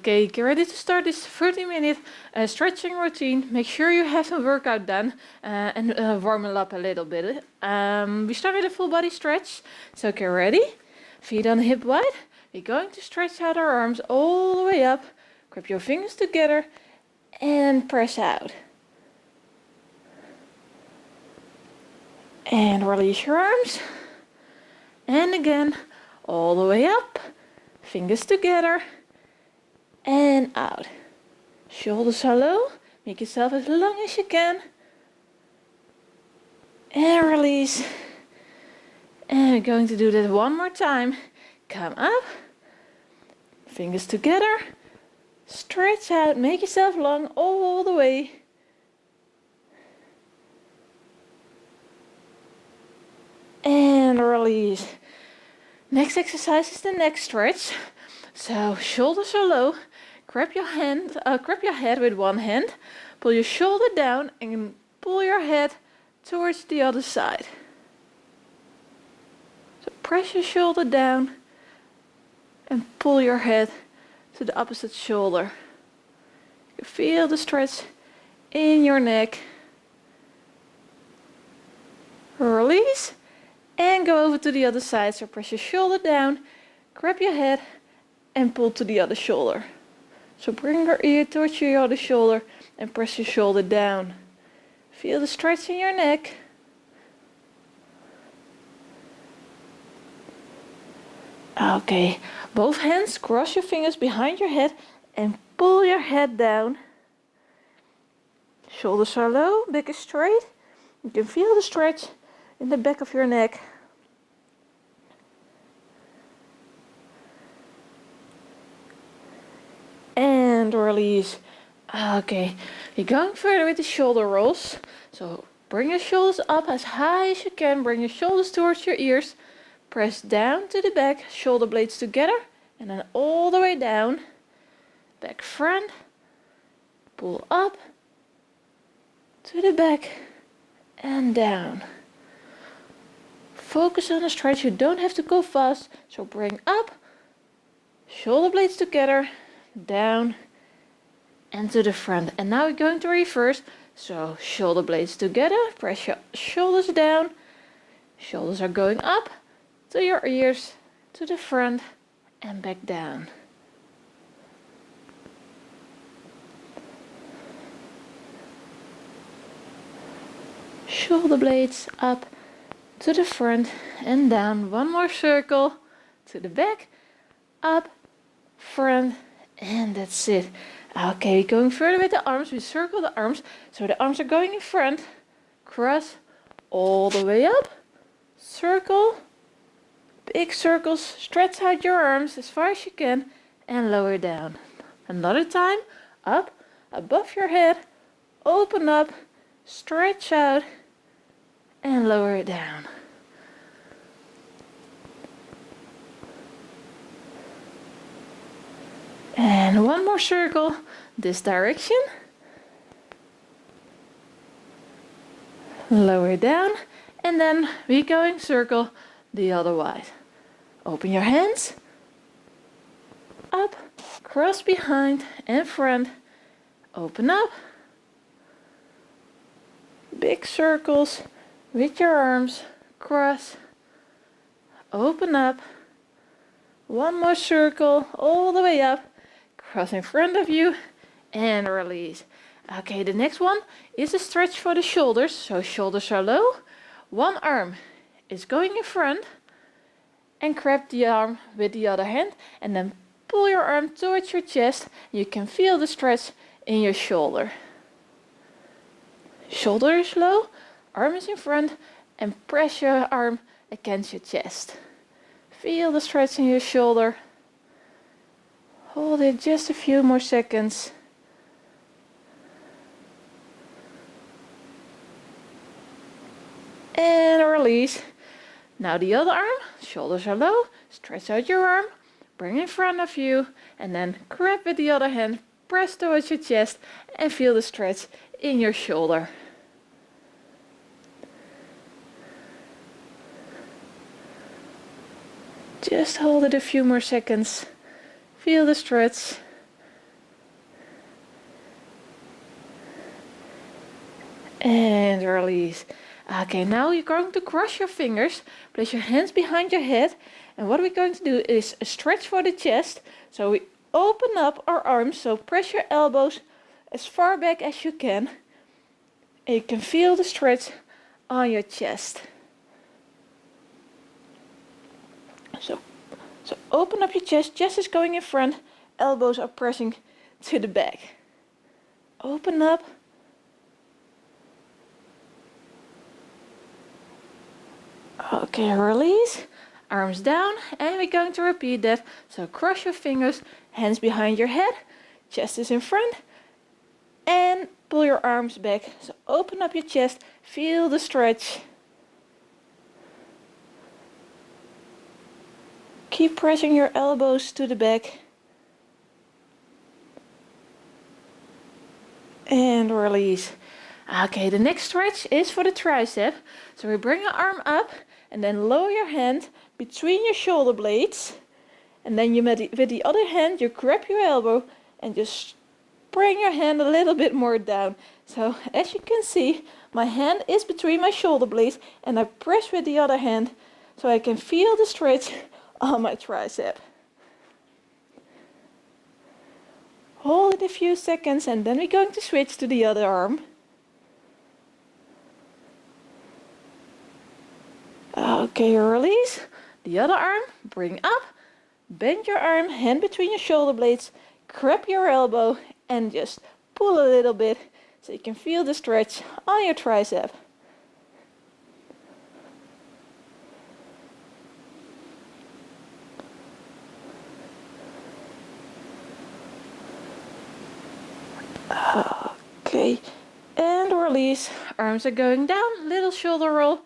Okay, get ready to start this 30-minute stretching routine. Make sure you have some workout done and warm it up a little bit. We start with a full body stretch. So get ready, feet on hip wide. We're going to stretch out our arms all the way up. Grab your fingers together and press out. And release your arms. And again, all the way up. Fingers together. And out. Shoulders are low. Make yourself as long as you can. And release. And we're going to do that one more time. Come up. Fingers together. Stretch out. Make yourself long all the way. And release. Next exercise is the neck stretch. So shoulders are low. Grab your head with one hand. Pull your shoulder down and pull your head towards the other side. So press your shoulder down and pull your head to the opposite shoulder. You feel the stretch in your neck. Release and go over to the other side. So press your shoulder down, grab your head and pull to the other shoulder. So bring your ear towards your other shoulder and press your shoulder down. Feel the stretch in your neck. Okay, both hands, cross your fingers behind your head and pull your head down. Shoulders are low, back is straight. You can feel the stretch in the back of your neck. And release. Okay, you're going further with the shoulder rolls. So bring your shoulders up as high as you can. Bring your shoulders towards your ears. Press down to the back, shoulder blades together. And then all the way down. Back front. Pull up. To the back. And down. Focus on the stretch. You don't have to go fast. So bring up. Shoulder blades together. Down and to the front. And now we're going to reverse. So shoulder blades together, press your shoulders down. Shoulders are going up to your ears, to the front and back down. Shoulder blades up to the front and down. One more circle to the back, up, front. And that's it. Okay, going further with the arms. We circle the arms. So the arms are going in front. Cross all the way up. Circle. Big circles. Stretch out your arms as far as you can. And lower down. Another time. Up. Above your head. Open up. Stretch out. And lower it down. And one more circle this direction. Lower down. And then we're going circle the other way. Open your hands. Up. Cross behind and front. Open up. Big circles with your arms. Cross. Open up. One more circle all the way up. Cross in front of you and release. Okay, the next one is a stretch for the shoulders. So shoulders are low. One arm is going in front and grab the arm with the other hand and then pull your arm towards your chest. You can feel the stretch in your shoulder. Shoulder is low, arm is in front and press your arm against your chest. Feel the stretch in your shoulder. Hold it just a few more seconds. And release. Now the other arm, shoulders are low, stretch out your arm, bring in front of you, and then grab with the other hand, press towards your chest, and feel the stretch in your shoulder. Just hold it a few more seconds. Feel the stretch. and release. Okay, now you're going to cross your fingers, place your hands behind your head, and what we're going to do is a stretch for the chest. So we open up our arms, so press your elbows as far back as you can, and you can feel the stretch on your chest. So open up your chest is going in front, elbows are pressing to the back. Open up. Okay, release, arms down, and we're going to repeat that. So cross your fingers, hands behind your head, chest is in front, and pull your arms back. So open up your chest, feel the stretch. Keep pressing your elbows to the back. And release. Okay, the next stretch is for the tricep. So we bring your arm up and then lower your hand between your shoulder blades. And then you with the other hand, you grab your elbow and just bring your hand a little bit more down. So as you can see, my hand is between my shoulder blades and I press with the other hand so I can feel the stretch on my tricep. Hold it a few seconds and then we're going to switch to the other arm. Okay, release. The other arm, bring up, bend your arm, hand between your shoulder blades, grab your elbow and just pull a little bit so you can feel the stretch on your tricep. Okay, and release. Arms are going down, little shoulder roll.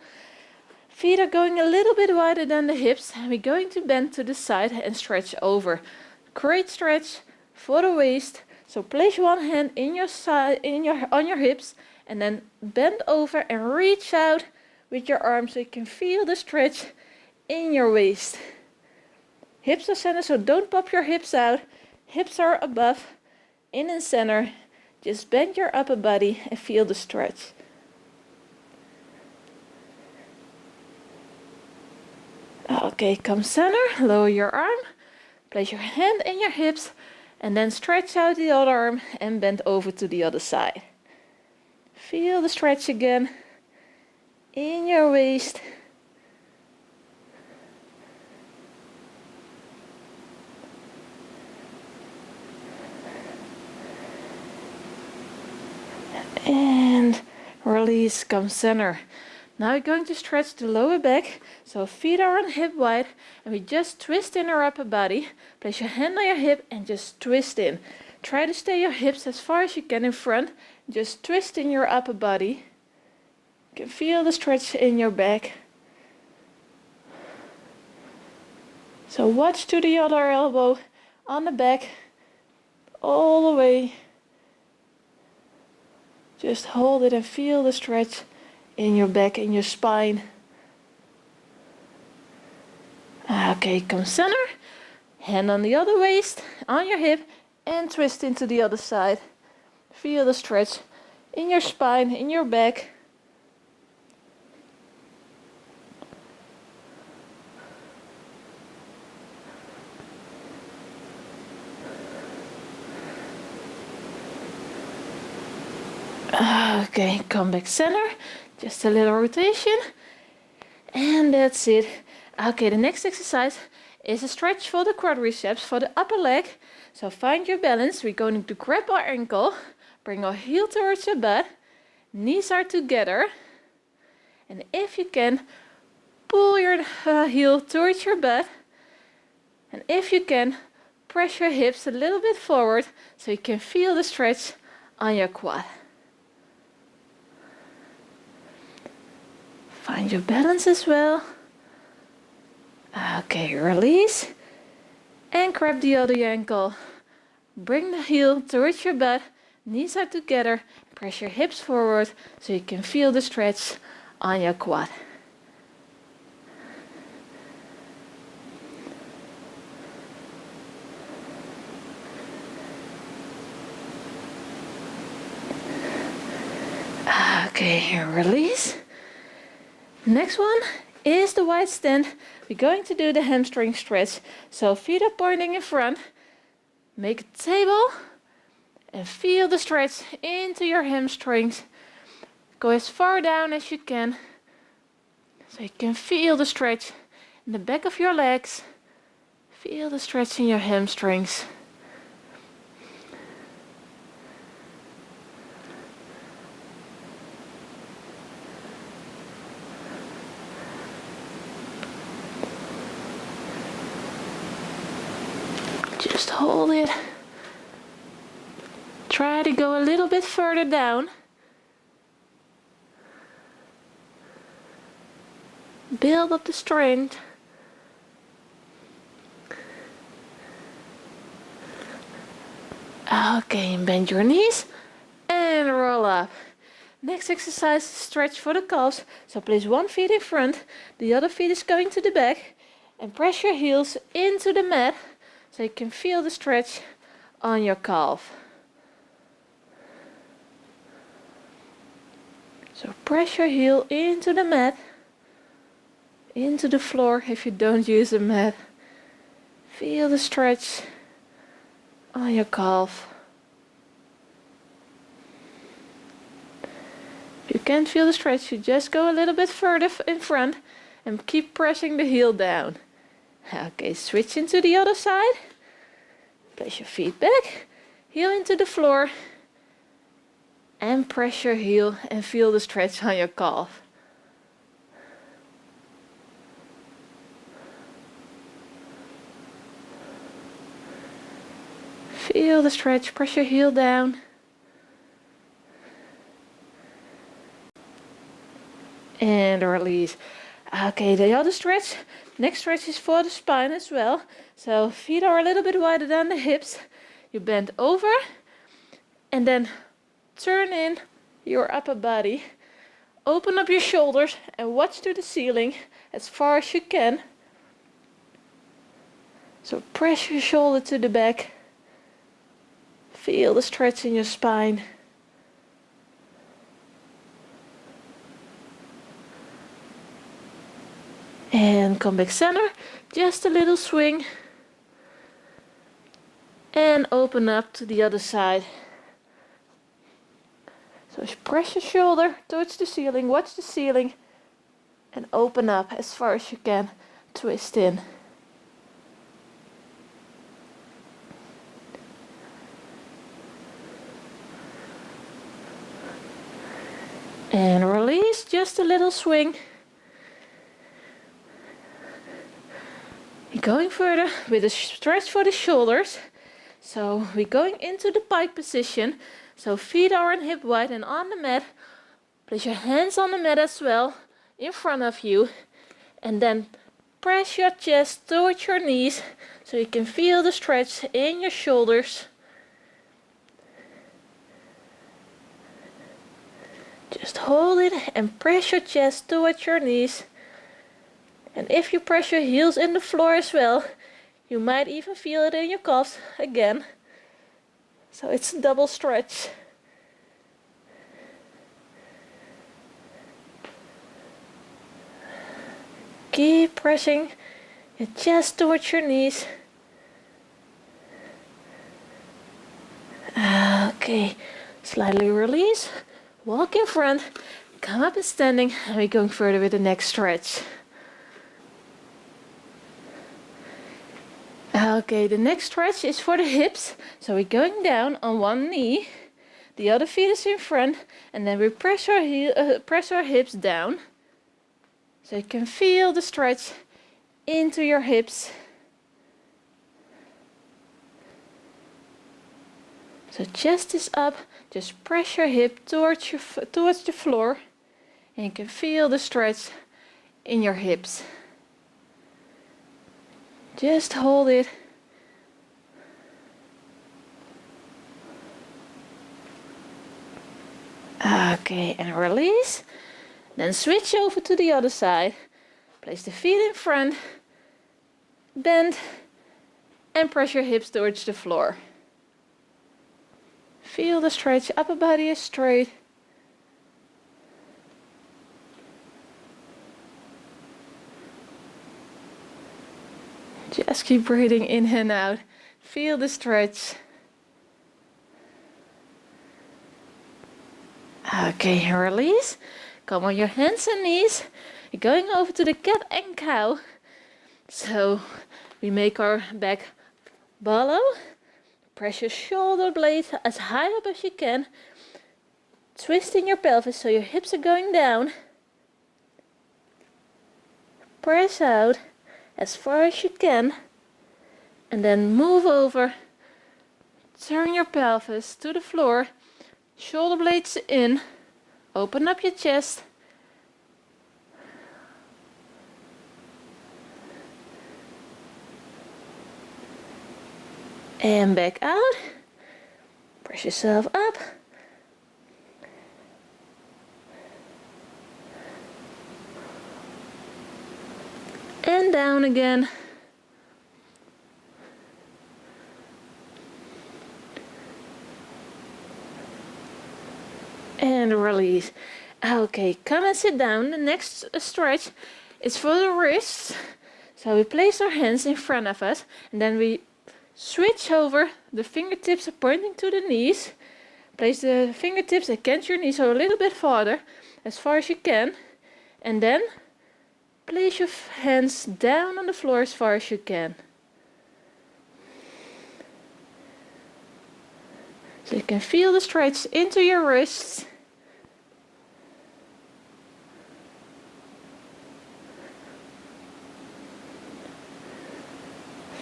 Feet are going a little bit wider than the hips, and we're going to bend to the side and stretch over. Great stretch for the waist. So place one hand in your side, on your hips, and then bend over and reach out with your arms so you can feel the stretch in your waist. Hips are center, so don't pop your hips out. Hips are above, in and center. Just bend your upper body and feel the stretch. Okay, come center, lower your arm, place your hand in your hips, and then stretch out the other arm and bend over to the other side. Feel the stretch again in your waist. And release, come center. Now we're going to stretch the lower back, so feet are on hip wide, and we just twist in our upper body. Place your hand on your hip and just twist in. Try to stay your hips as far as you can in front. Just twist in your upper body. You can feel the stretch in your back. So watch to the other elbow on the back, all the way. Just hold it and feel the stretch in your back, in your spine. Okay, come center. Hand on the other waist, on your hip, and twist into the other side. Feel the stretch in your spine, in your back. Okay, come back center. Just a little rotation. And that's it. Okay, the next exercise is a stretch for the quadriceps, for the upper leg. So find your balance. We're going to grab our ankle, bring our heel towards your butt, knees are together. And if you can, pull your heel towards your butt. And if you can, press your hips a little bit forward so you can feel the stretch on your quad. Find your balance as well. Okay, release. And grab the other ankle. Bring the heel towards your butt. Knees are together. Press your hips forward so you can feel the stretch on your quad. Okay, Okay, and release. Next one is the wide stand. We're going to do the hamstring stretch. So feet are pointing in front. Make a table and feel the stretch into your hamstrings. Go as far down as you can, so you can feel the stretch in the back of your legs. Feel the stretch in your hamstrings. Just hold it. Try to go a little bit further down. Build up the strength. Okay, and bend your knees and roll up. Next exercise is stretch for the calves. So place one foot in front, the other foot is going to the back, and press your heels into the mat so you can feel the stretch on your calf. So press your heel into the mat, into the floor if you don't use a mat. Feel the stretch on your calf. If you can't feel the stretch, you just go a little bit further in front and keep pressing the heel down. Okay, switch into the other side. Place your feet back, heel into the floor, and press your heel and feel the stretch on your calf. Feel the stretch, press your heel down. And release. Okay, the other stretch. Next stretch is for the spine as well. So feet are a little bit wider than the hips. You bend over and then turn in your upper body. Open up your shoulders and watch to the ceiling as far as you can. So press your shoulder to the back. Feel the stretch in your spine. And come back center, just a little swing. And open up to the other side. So press your shoulder towards the ceiling, watch the ceiling, and open up as far as you can. Twist in. And release, just a little swing. Going further with a stretch for the shoulders. So we're going into the pike position. So feet are in hip wide and on the mat. Place your hands on the mat as well in front of you. And then press your chest towards your knees so you can feel the stretch in your shoulders. Just hold it and press your chest towards your knees. And if you press your heels in the floor as well, you might even feel it in your calves again. So it's a double stretch. Keep pressing your chest towards your knees. Okay, slightly release. Walk in front, come up and standing, and we're going further with the next stretch. Okay, the next stretch is for the hips. So we're going down on one knee, the other feet is in front, and then we press our hips down. So you can feel the stretch into your hips. So chest is up, just press your hip towards the floor, and you can feel the stretch in your hips. Just hold it. Okay, and release. Then switch over to the other side. Place the feet in front. Bend. And press your hips towards the floor. Feel the stretch. Upper body is straight. Just keep breathing in and out. Feel the stretch. Okay, release. Come on your hands and knees. You're going over to the cat and cow. So we make our back hollow. Press your shoulder blades as high up as you can. Twisting your pelvis so your hips are going down. Press out as far as you can. And then move over. Turn your pelvis to the floor. Shoulder blades in. Open up your chest. And back out. Press yourself up. And down again. And release. Okay, come and sit down. The next stretch is for the wrists. So we place our hands in front of us and then we switch over. The fingertips are pointing to the knees. Place the fingertips against your knees, so a little bit farther, as far as you can. And then place your hands down on the floor as far as you can. So you can feel the stretch into your wrists.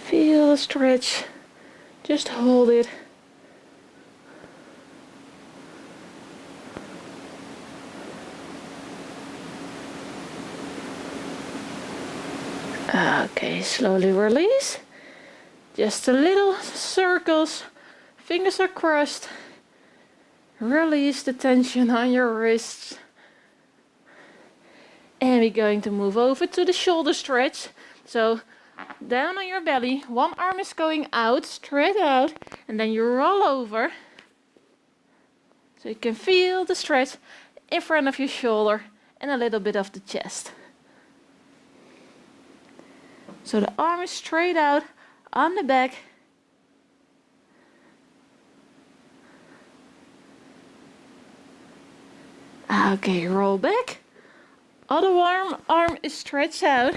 Feel the stretch. Just hold it. Okay, slowly release. Just a little circles. Fingers are crossed. Release the tension on your wrists. And we're going to move over to the shoulder stretch. So down on your belly, one arm is going out, straight out, and then you roll over. So you can feel the stretch in front of your shoulder and a little bit of the chest. So the arm is straight out on the back. Okay, roll back. Other arm is stretched out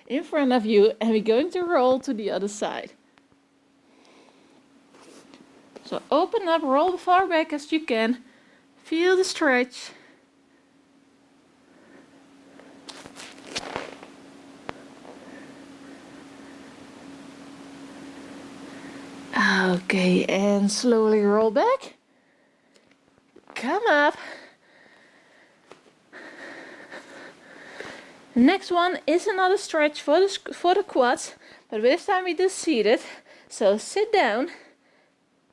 in front of you and we're going to roll to the other side. So open up, roll as far back as you can. Feel the stretch. Okay, and slowly roll back. Come up. The next one is another stretch for the quads, but this time we do seated. So sit down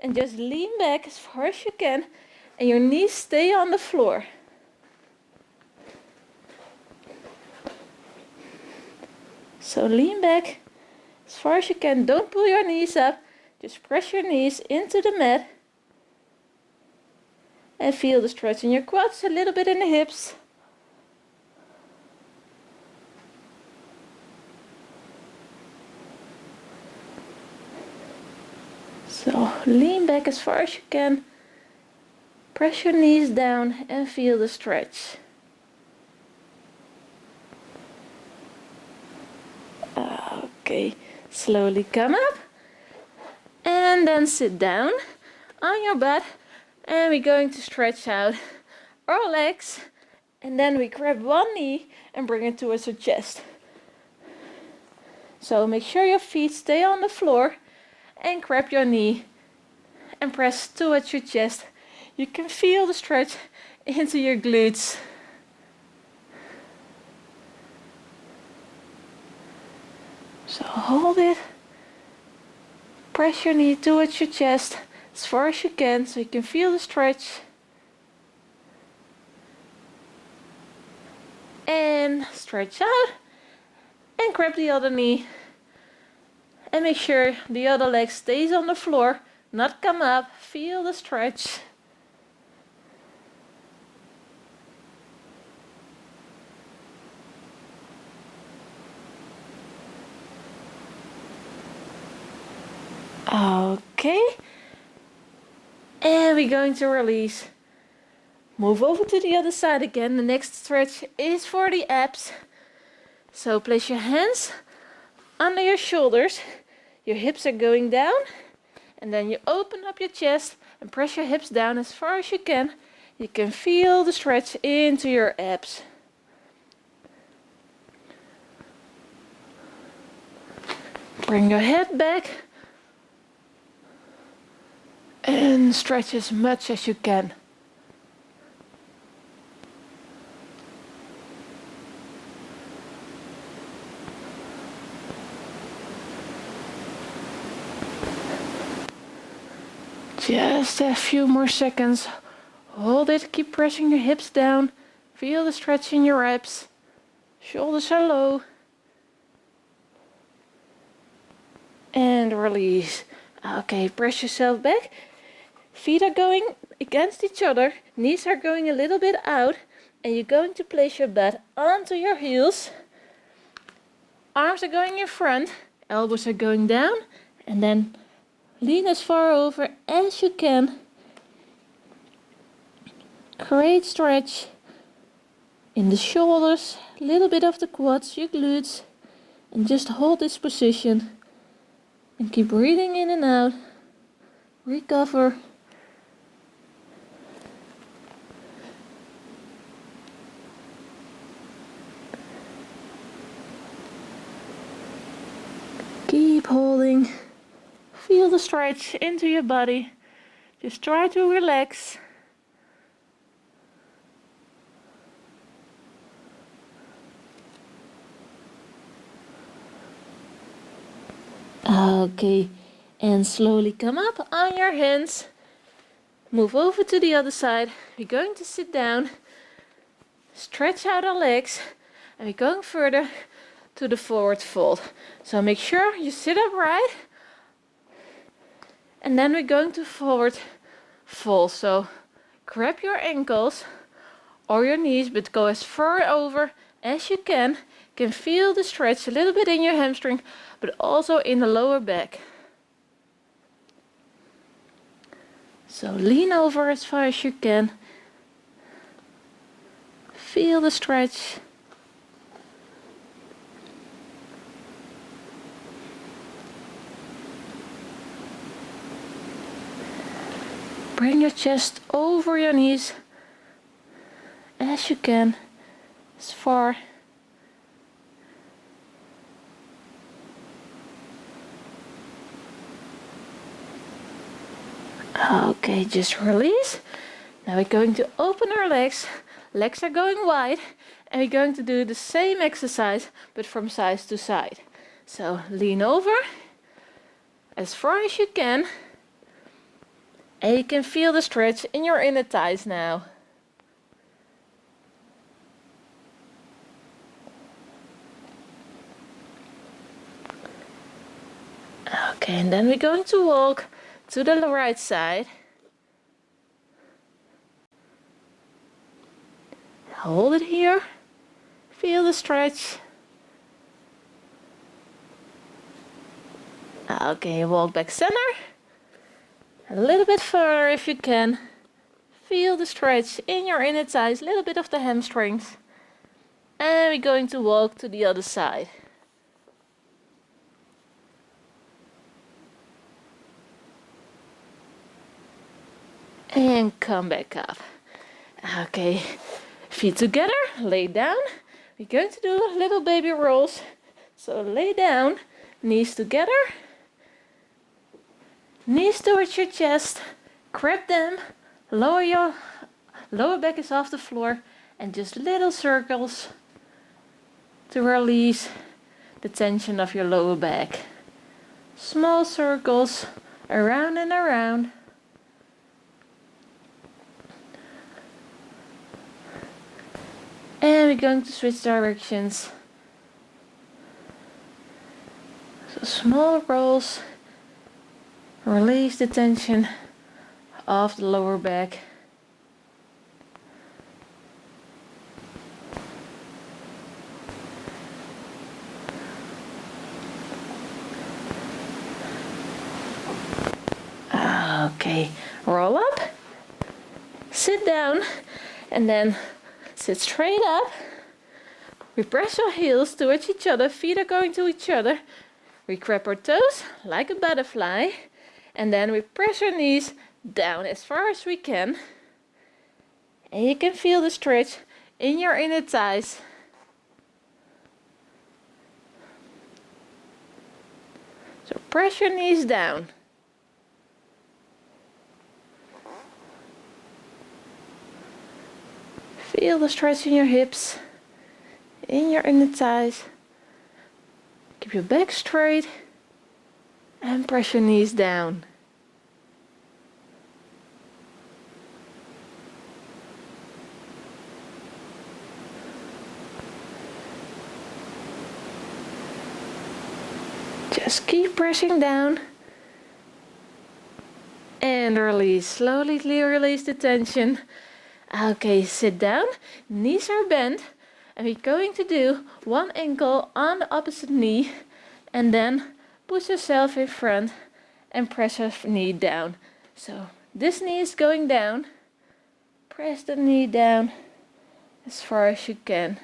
and just lean back as far as you can and your knees stay on the floor. So lean back as far as you can. Don't pull your knees up. Just press your knees into the mat. And feel the stretch in your quads, a little bit in the hips. So lean back as far as you can. Press your knees down and feel the stretch. Okay, slowly come up. And then sit down on your butt. And we're going to stretch out our legs. And then we grab one knee and bring it towards our chest. So make sure your feet stay on the floor. And grab your knee and press towards your chest. You can feel the stretch into your glutes. So hold it. Press your knee towards your chest as far as you can so you can feel the stretch. And stretch out. And grab the other knee. And make sure the other leg stays on the floor, not come up. Feel the stretch. Okay. And we're going to release. Move over to the other side again. The next stretch is for the abs. So place your hands under your shoulders. Your hips are going down. And then you open up your chest and press your hips down as far as you can. You can feel the stretch into your abs. Bring your head back. And stretch as much as you can. Just a few more seconds. Hold it, keep pressing your hips down. Feel the stretch in your abs. Shoulders are low. And release. Okay, press yourself back. Feet are going against each other. Knees are going a little bit out. And you're going to place your butt onto your heels. Arms are going in front. Elbows are going down. And then lean as far over as you can. Great stretch in the shoulders, a little bit of the quads, your glutes. And just hold this position. And keep breathing in and out. Recover. Keep holding. Feel the stretch into your body. Just try to relax. Okay, and slowly come up on your hands. Move over to the other side. We're going to sit down. Stretch out our legs. And we're going further to the forward fold. So make sure you sit upright. And then we're going to forward fold. So grab your ankles or your knees, but go as far over as you can. You can feel the stretch a little bit in your hamstring, but also in the lower back. So lean over as far as you can. Feel the stretch. Bring your chest over your knees as you can, as far. Okay, just release. Now we're going to open our legs. Legs are going wide. And we're going to do the same exercise, but from side to side. So lean over as far as you can. And you can feel the stretch in your inner thighs now. Okay, and then we're going to walk to the right side. Hold it here. Feel the stretch. Okay, walk back center. A little bit further if you can. Feel the stretch in your inner thighs, a little bit of the hamstrings. And we're going to walk to the other side. And come back up. Okay, feet together, lay down. We're going to do little baby rolls. So lay down, knees together. Knees towards your chest, grab them, lower your lower back is off the floor, and just little circles to release the tension of your lower back. Small circles around and around. And we're going to switch directions. So small rolls. Release the tension of the lower back. Okay, roll up, sit down, and then sit straight up. We press our heels towards each other, feet are going to each other. We grab our toes like a butterfly, and then we press our knees down as far as we can. And you can feel the stretch in your inner thighs. So press your knees down. Feel the stretch in your hips, in your inner thighs. Keep your back straight and press your knees down. Just keep pressing down and release. Slowly release the tension. Okay, sit down, knees are bent, and we're going to do one ankle on the opposite knee, and then push yourself in front and press your knee down. So this knee is going down, press the knee down as far as you can.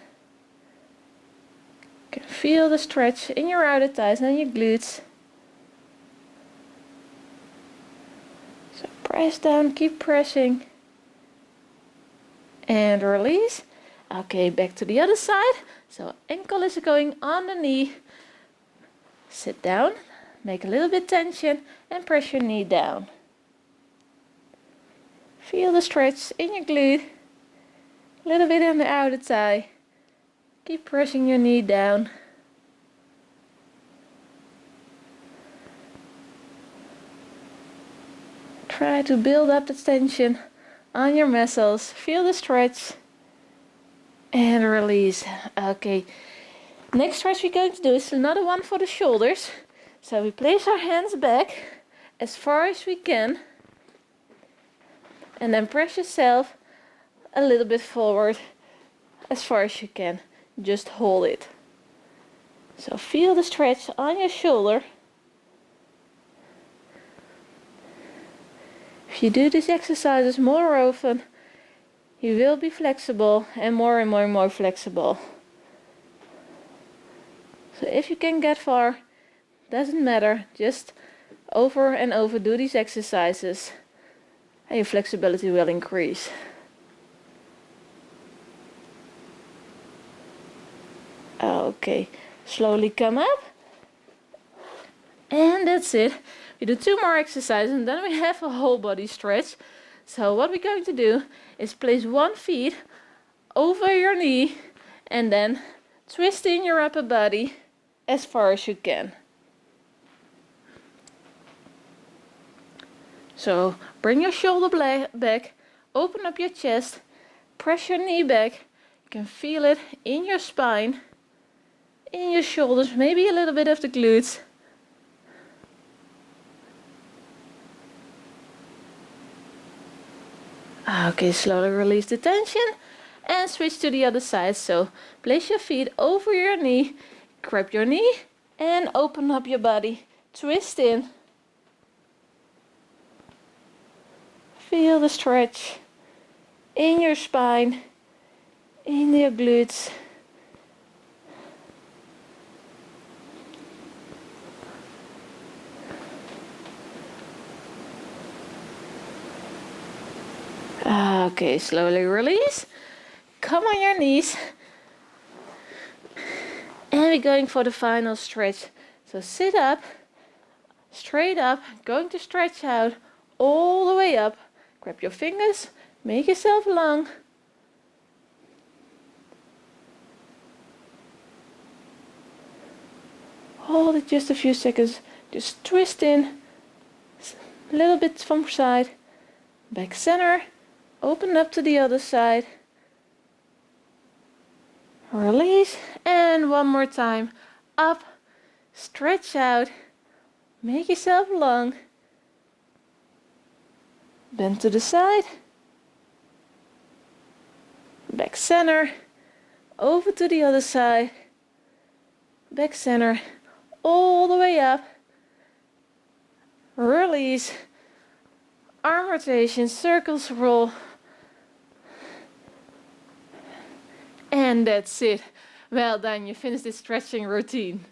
You can feel the stretch in your outer thighs and your glutes. So press down, keep pressing. And release. Okay, back to the other side. So ankle is going on the knee. Sit down, make a little bit tension and press your knee down. Feel the stretch in your glute. A little bit on the outer thigh. Keep pressing your knee down. Try to build up the tension on your muscles. Feel the stretch and release. Okay, next stretch we're going to do is another one for the shoulders. So we place our hands back as far as we can and then press yourself a little bit forward as far as you can. Just hold it. So feel the stretch on your shoulder. If you do these exercises more often, you will be flexible and more flexible. So if you can get far, doesn't matter, just over and over do these exercises and your flexibility will increase. Okay, slowly come up. And that's it. We do 2 more exercises and then we have a whole body stretch. So what we're going to do is place one foot over your knee and then twist in your upper body as far as you can. So bring your shoulder back, open up your chest, press your knee back. You can feel it in your spine, in your shoulders, maybe a little bit of the glutes. Okay, slowly release the tension and switch to the other side. So place your feet over your knee, grab your knee and open up your body. Twist in. Feel the stretch in your spine, in your glutes. Okay, slowly release. Come on your knees. And we're going for the final stretch. So sit up, straight up, going to stretch out all the way up. Grab your fingers, make yourself long. Hold it just a few seconds. Just twist in a little bit from side, back center. Open up to the other side. Release. And one more time. Up. Stretch out. Make yourself long. Bend to the side. Back center. Over to the other side. Back center. All the way up. Release. arm rotation, circles roll. And that's it. Well done, you finished this stretching routine.